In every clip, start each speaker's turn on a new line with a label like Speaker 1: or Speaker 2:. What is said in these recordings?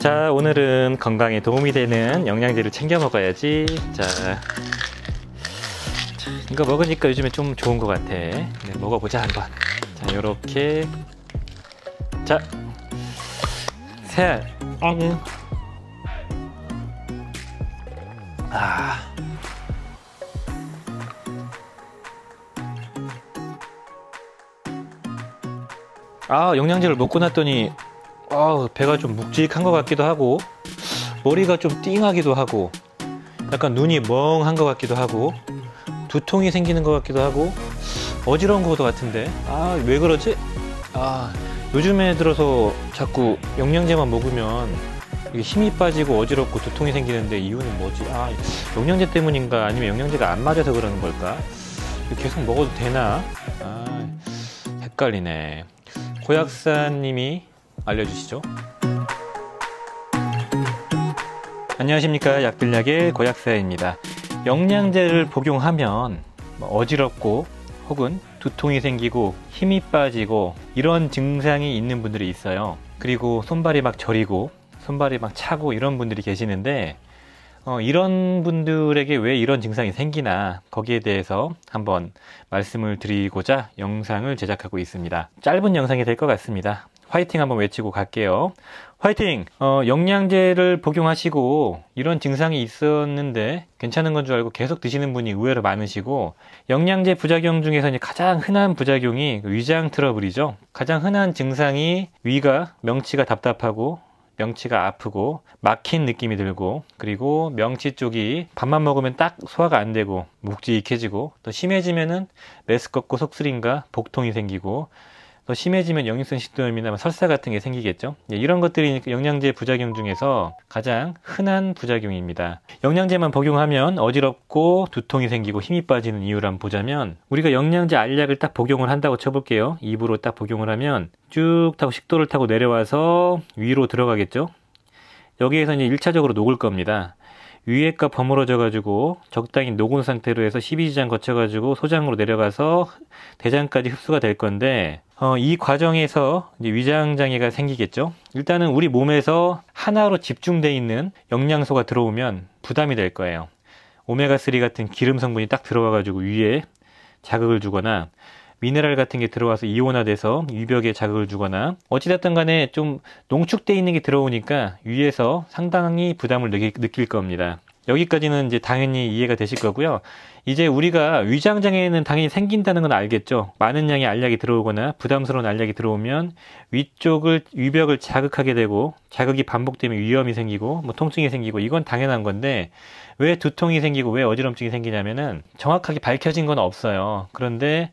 Speaker 1: 자, 오늘은 건강에 도움이 되는 영양제를 챙겨 먹어야지. 자, 이거 먹으니까 요즘에 좀 좋은 것 같아. 네, 먹어보자 한번. 자, 요렇게. 자, 새알. 영양제를 먹고 났더니 배가 좀 묵직한 것 같기도 하고, 머리가 좀 띵하기도 하고, 약간 눈이 멍한 것 같기도 하고, 두통이 생기는 것 같기도 하고, 어지러운 것 같은데, 왜 그러지? 요즘에 들어서 자꾸 영양제만 먹으면 이게 힘이 빠지고 어지럽고 두통이 생기는데, 이유는 뭐지? 영양제 때문인가? 아니면 영양제가 안 맞아서 그러는 걸까? 계속 먹어도 되나? 헷갈리네. 고약사님이 알려주시죠. 안녕하십니까, 약들약의 고약사입니다. 영양제를 복용하면 어지럽고 혹은 두통이 생기고 힘이 빠지고 이런 증상이 있는 분들이 있어요. 그리고 손발이 막 저리고 손발이 막 차고 이런 분들이 계시는데, 이런 분들에게 왜 이런 증상이 생기나, 거기에 대해서 한번 말씀을 드리고자 영상을 제작하고 있습니다. 짧은 영상이 될 것 같습니다. 화이팅 한번 외치고 갈게요. 화이팅! 영양제를 복용하시고 이런 증상이 있었는데 괜찮은 건 줄 알고 계속 드시는 분이 의외로 많으시고, 영양제 부작용 중에서 가장 흔한 부작용이 위장 트러블이죠. 가장 흔한 증상이 위가, 명치가 답답하고 명치가 아프고 막힌 느낌이 들고, 그리고 명치 쪽이 밥만 먹으면 딱 소화가 안 되고 묵직해지고, 또 심해지면은 메스껍고 속쓰림과 복통이 생기고, 또 심해지면 역류성 식도염이나 설사 같은 게 생기겠죠. 이런 것들이 영양제 부작용 중에서 가장 흔한 부작용입니다. 영양제만 복용하면 어지럽고 두통이 생기고 힘이 빠지는 이유를 한번 보자면, 우리가 영양제 알약을 딱 복용을 한다고 쳐볼게요. 입으로 딱 복용을 하면 쭉 타고 식도를 타고 내려와서 위로 들어가겠죠. 여기에서 이제 1차적으로 녹을 겁니다. 위에가 버무러져 가지고 적당히 녹은 상태로 해서 12지장 거쳐 가지고 소장으로 내려가서 대장까지 흡수가 될 건데, 이 과정에서 이제 위장장애가 생기겠죠. 일단은 우리 몸에서 하나로 집중되어 있는 영양소가 들어오면 부담이 될 거예요. 오메가3 같은 기름 성분이 딱 들어와 가지고 위에 자극을 주거나, 미네랄 같은 게 들어와서 이온화돼서 위벽에 자극을 주거나, 어찌됐든 간에 좀 농축되어 있는 게 들어오니까 위에서 상당히 부담을 느낄 겁니다. 여기까지는 이제 당연히 이해가 되실 거고요. 이제 우리가 위장장애는 당연히 생긴다는 건 알겠죠. 많은 양의 알약이 들어오거나 부담스러운 알약이 들어오면 위벽을 자극하게 되고, 자극이 반복되면 위염이 생기고 통증이 생기고, 이건 당연한 건데, 왜 두통이 생기고 왜 어지럼증이 생기냐면은 정확하게 밝혀진 건 없어요. 그런데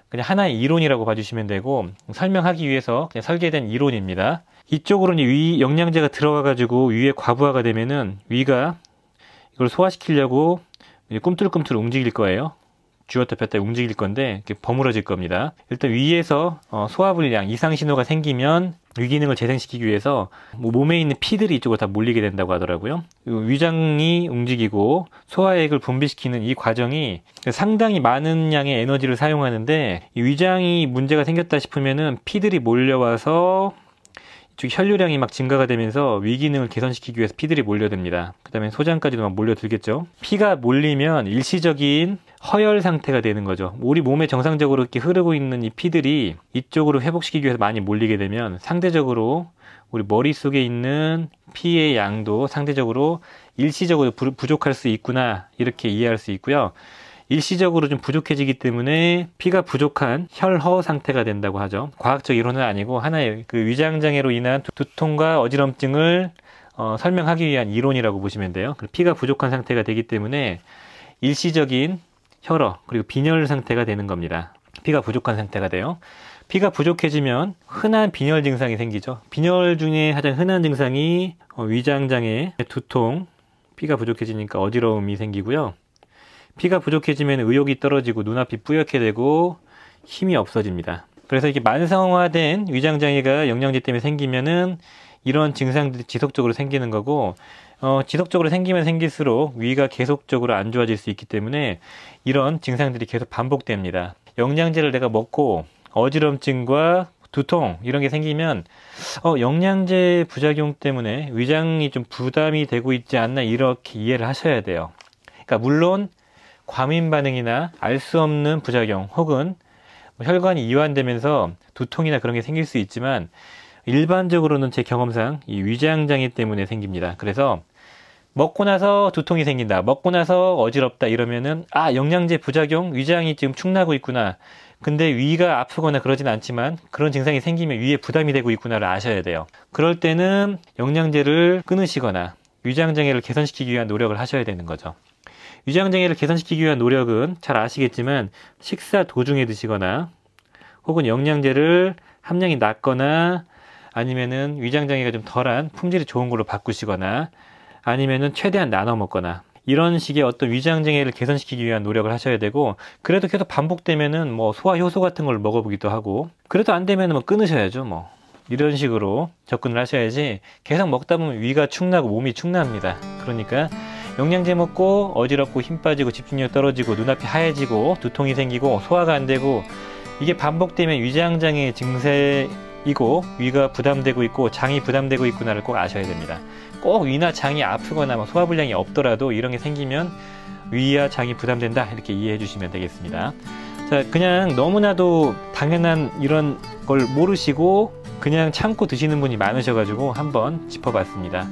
Speaker 1: 그냥 하나의 이론이라고 봐주시면 되고, 설명하기 위해서 그냥 설계된 이론입니다. 이쪽으로 위 영양제가 들어가 가지고 위에 과부하가 되면은 위가 이걸 소화시키려고 꿈틀꿈틀 움직일 거예요. 쥐었다 폈다 움직일 건데 이렇게 버무러질 겁니다. 일단 위에서 소화불량, 이상신호가 생기면 위기능을 재생시키기 위해서 몸에 있는 피들이 이쪽으로 다 몰리게 된다고 하더라고요. 위장이 움직이고 소화액을 분비시키는 이 과정이 상당히 많은 양의 에너지를 사용하는데, 이 위장이 문제가 생겼다 싶으면은 피들이 몰려와서 이쪽 혈류량이 막 증가가 되면서 위기능을 개선시키기 위해서 피들이 몰려듭니다. 그 다음에 소장까지도 막 몰려들겠죠. 피가 몰리면 일시적인 허혈 상태가 되는 거죠. 우리 몸에 정상적으로 이렇게 흐르고 있는 이 피들이 이쪽으로 회복시키기 위해서 많이 몰리게 되면 상대적으로 우리 머릿속에 있는 피의 양도 상대적으로 일시적으로 부족할 수 있구나, 이렇게 이해할 수 있고요. 일시적으로 좀 부족해지기 때문에 피가 부족한 혈허 상태가 된다고 하죠. 과학적 이론은 아니고 하나의 그 위장장애로 인한 두통과 어지럼증을 설명하기 위한 이론이라고 보시면 돼요. 피가 부족한 상태가 되기 때문에 일시적인 혈허, 그리고 빈혈 상태가 되는 겁니다. 피가 부족한 상태가 돼요. 피가 부족해지면 흔한 빈혈 증상이 생기죠. 빈혈 중에 가장 흔한 증상이 위장장애, 두통, 피가 부족해지니까 어지러움이 생기고요. 피가 부족해지면 의욕이 떨어지고 눈앞이 뿌옇게 되고 힘이 없어집니다. 그래서 이렇게 만성화된 위장장애가 영양제 때문에 생기면은 이런 증상들이 지속적으로 생기는 거고, 지속적으로 생기면 생길수록 위가 계속적으로 안 좋아질 수 있기 때문에 이런 증상들이 계속 반복됩니다. 영양제를 내가 먹고 어지럼증과 두통 이런 게 생기면 영양제 부작용 때문에 위장이 좀 부담이 되고 있지 않나 이렇게 이해를 하셔야 돼요. 그러니까 물론 과민 반응이나 알 수 없는 부작용 혹은 혈관이 이완되면서 두통이나 그런 게 생길 수 있지만 일반적으로는 제 경험상 이 위장장애 때문에 생깁니다. 그래서 먹고 나서 두통이 생긴다, 먹고 나서 어지럽다 이러면은 영양제 부작용, 위장이 지금 축나고 있구나. 근데 위가 아프거나 그러진 않지만 그런 증상이 생기면 위에 부담이 되고 있구나를 아셔야 돼요. 그럴 때는 영양제를 끊으시거나 위장장애를 개선시키기 위한 노력을 하셔야 되는 거죠. 위장장애를 개선시키기 위한 노력은 잘 아시겠지만 식사 도중에 드시거나 혹은 영양제를 함량이 낮거나 아니면은 위장장애가 좀 덜한 품질이 좋은 걸로 바꾸시거나 아니면은 최대한 나눠 먹거나 이런 식의 어떤 위장장애를 개선시키기 위한 노력을 하셔야 되고, 그래도 계속 반복되면은 뭐 소화 효소 같은 걸 먹어보기도 하고, 그래도 안 되면은 뭐 끊으셔야죠. 뭐 이런 식으로 접근을 하셔야지 계속 먹다 보면 위가 축나고 몸이 축납니다. 그러니까 영양제 먹고 어지럽고 힘 빠지고 집중력 떨어지고 눈앞이 하얘지고 두통이 생기고 소화가 안 되고, 이게 반복되면 위장장애 증세이고 위가 부담되고 있고 장이 부담되고 있구나를 꼭 아셔야 됩니다. 꼭 위나 장이 아프거나 소화불량이 없더라도 이런 게 생기면 위와 장이 부담된다 이렇게 이해해 주시면 되겠습니다. 자, 그냥 너무나도 당연한 이런 걸 모르시고 그냥 참고 드시는 분이 많으셔가지고 한번 짚어봤습니다.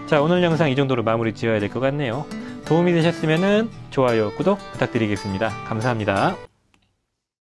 Speaker 1: 자, 오늘 영상 이 정도로 마무리 지어야 될 것 같네요. 도움이 되셨으면 좋아요, 구독 부탁드리겠습니다. 감사합니다.